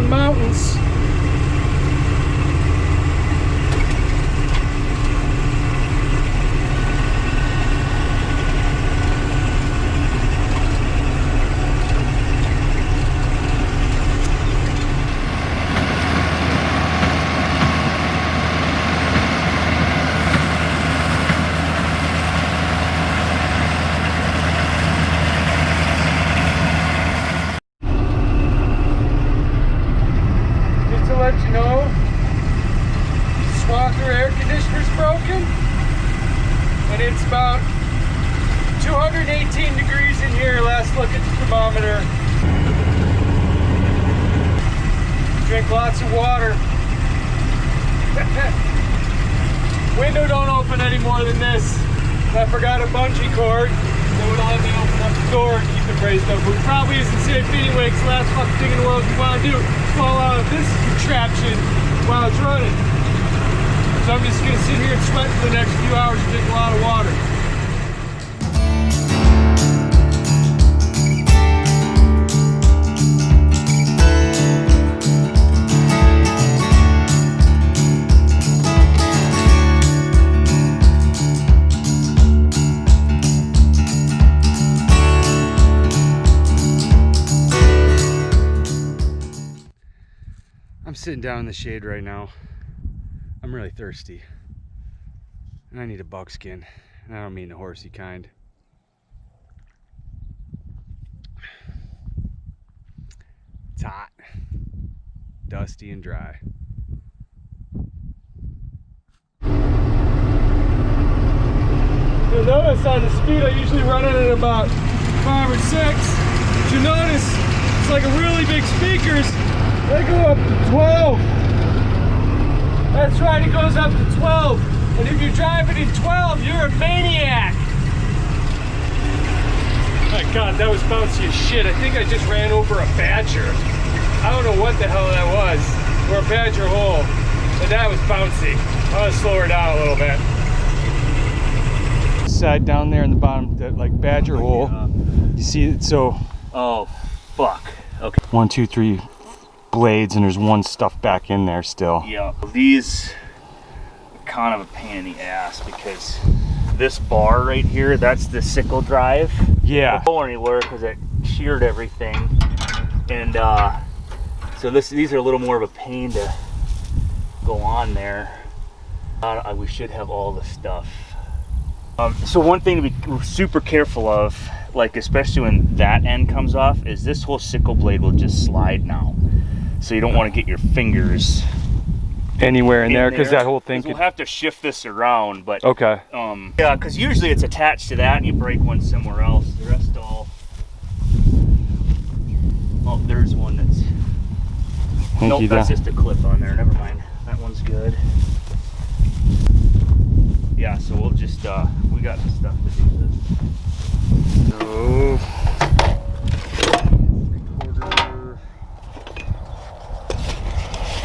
the mountains. Let you know, Swather air conditioner's broken, and it's about 218 degrees in here. Last look at the thermometer. Drink lots of water. Window don't open any more than this. I forgot a bungee cord that would let me open up the door and keep it raised up, which probably isn't safe anyway, because the last fucking thing in the world you want to do is fall out of this contraption while it's running. So I'm just going to sit here and sweat for the next few hours and drink a lot of water. I'm sitting down in the shade right now. I'm really thirsty. And I need a buckskin. And I don't mean the horsey kind. It's hot, dusty, and dry. You'll notice on the speed I usually run it at about 5 or 6. But you notice it's like a really big speakers. They go up to 12. That's right, it goes up to 12. And if you're driving in 12, you're a maniac. My God, that was bouncy as shit. I think I just ran over a badger. I don't know what the hell that was. Or a badger hole. But that was bouncy. I'm gonna slow her down a little bit. Side down there in the bottom, that like badger hole. You see it? So. Oh, fuck. Okay. 1, 2, 3 blades, and there's one stuff back in there still. Yeah, these are kind of a pain in the ass because this bar right here, that's the sickle drive. Yeah. It won't go anywhere because it sheared everything, and so these are a little more of a pain to go on there. We should have all the stuff. So one thing to be super careful of, like especially when that end comes off, is this whole sickle blade will just slide now. So you don't want to get your fingers anywhere in there, because that whole thing could... We'll have to shift this around, but... Okay. Yeah, because usually it's attached to that and you break one somewhere else. The rest all... Oh, there's one that's... Nope, that's just a clip on there. Never mind. That one's good. Yeah, so we'll just... we got the stuff to do this. So...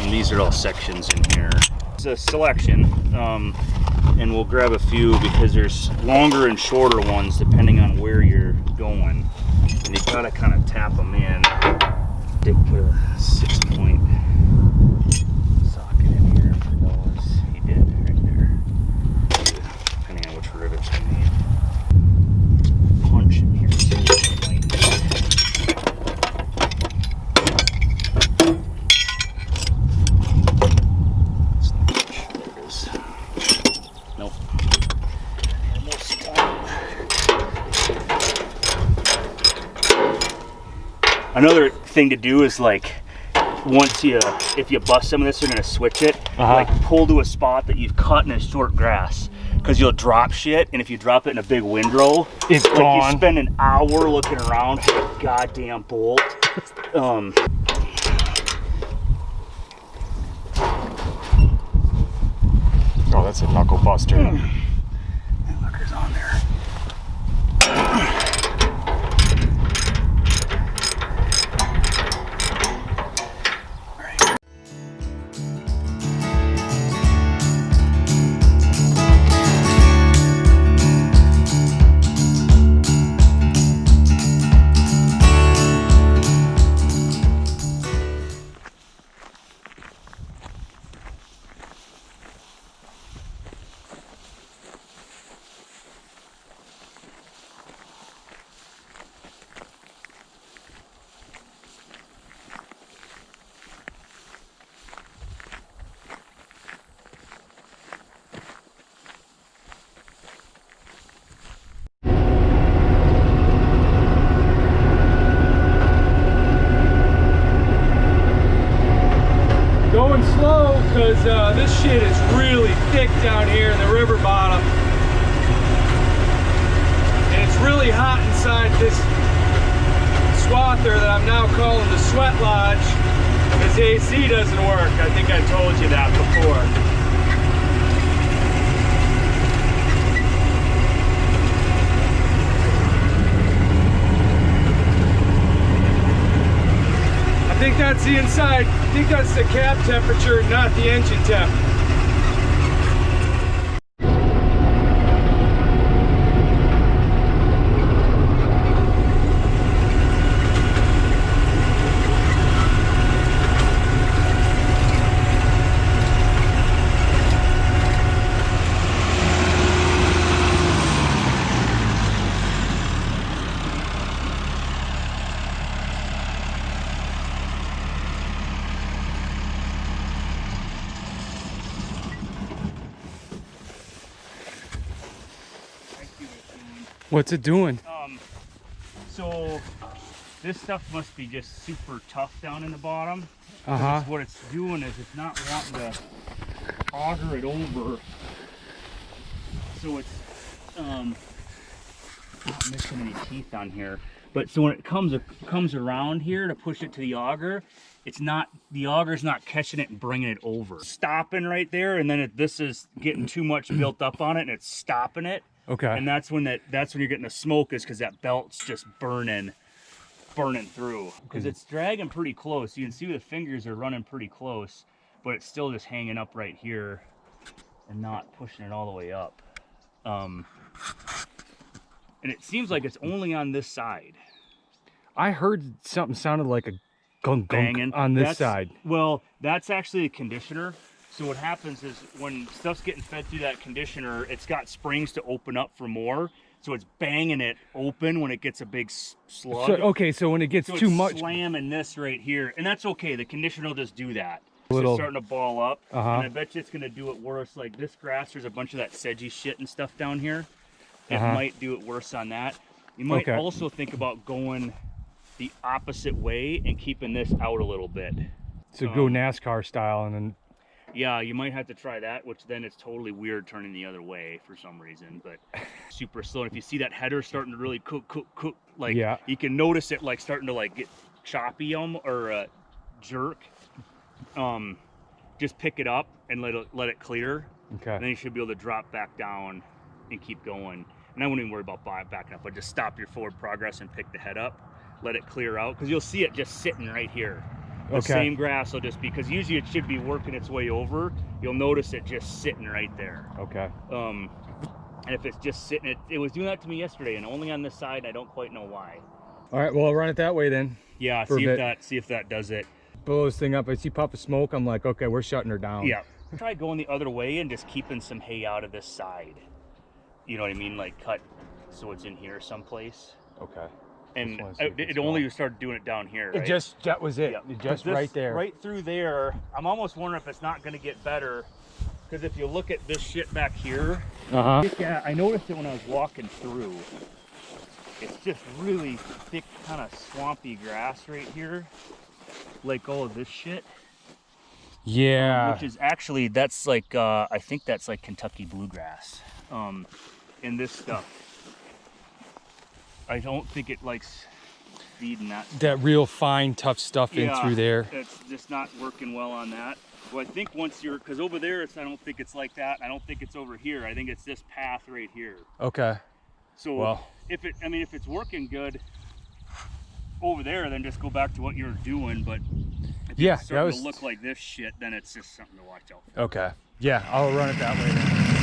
And these are all sections in here. It's a selection, and we'll grab a few because there's longer and shorter ones depending on where you're going. And you gotta kind of tap them in. Dick put a 6-point socket in here for those. He did, right there. Depending on which rivets you need. Punch in here. Another thing to do is like, if you bust some of this, you're gonna switch it. Like pull to a spot that you've cut in a short grass, because you'll drop shit, and if you drop it in a big windrow, it's like gone. You spend an hour looking around for a goddamn bolt. Oh, that's a knuckle buster. That looker's on there. thick down here in the river bottom. And it's really hot inside this Swather that I'm now calling the Sweat Lodge, because the AC doesn't work. I think I told you that before. I think that's the inside. I think that's the cab temperature, not the engine temp. What's it doing? So this stuff must be just super tough down in the bottom. What it's doing is it's not wanting to auger it over. So it's not missing any teeth on here. But so when it comes around here to push it to the auger, the auger's not catching it and bringing it over. Stopping right there, and then this is getting too much built up on it, and it's stopping it. Okay. And that's when you're getting the smoke, is because that belt's just burning through. Because it's dragging pretty close. You can see the fingers are running pretty close, but it's still just hanging up right here and not pushing it all the way up. And it seems like it's only on this side. I heard something sounded like a gunk Banging on this side. Well, that's actually a conditioner. So what happens is when stuff's getting fed through that conditioner, it's got springs to open up for more. So it's banging it open when it gets a big slug. So, okay, so when it gets too much, slamming this right here, and that's okay. The conditioner will just do that. It's Little, just starting to ball up, and I bet you it's gonna do it worse. Like this grass, there's a bunch of that sedgy shit and stuff down here. It might do it worse on that. You might also think about going the opposite way and keeping this out a little bit. So go NASCAR style, and then. Yeah, you might have to try that, which then it's totally weird turning the other way for some reason, but super slow. And if you see that header starting to really cook, like you can notice it like starting to like get choppy or jerk. Just pick it up and let it clear. Okay. And then you should be able to drop back down and keep going. And I wouldn't even worry about backing up, but just stop your forward progress and pick the head up, let it clear out, because you'll see it just sitting right here. The same grass will just be, because usually it should be working its way over. You'll notice it just sitting right there. Okay. And if it's just sitting, it was doing that to me yesterday, and only on this side. I don't quite know why. All right, well, I'll run it that way then. Yeah, see if that does it. Blow this thing up. I see puff of smoke. I'm like, okay, we're shutting her down. Yeah. Try going the other way and just keeping some hay out of this side. You know what I mean? Like cut so it's in here someplace. Okay. And it only started doing it down here, right? That was it. Yeah. Just right there. Right through there. I'm almost wondering if it's not going to get better. Because if you look at this shit back here, yeah, I noticed it when I was walking through. It's just really thick, kind of swampy grass right here. Like all of this shit. Yeah. Which is actually, that's like, I think that's like Kentucky bluegrass. And this stuff. I don't think it likes feeding that real fine, tough stuff in through there. It's just not working well on that. Well, I think once you're, because over there, I don't think it's like that. I don't think it's over here. I think it's this path right here. Okay. So if it's working good over there, then just go back to what you're doing. But if it's starting to look like this shit, then it's just something to watch out for. Okay. Yeah, I'll run it that way then.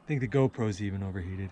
I think the GoPro's even overheated.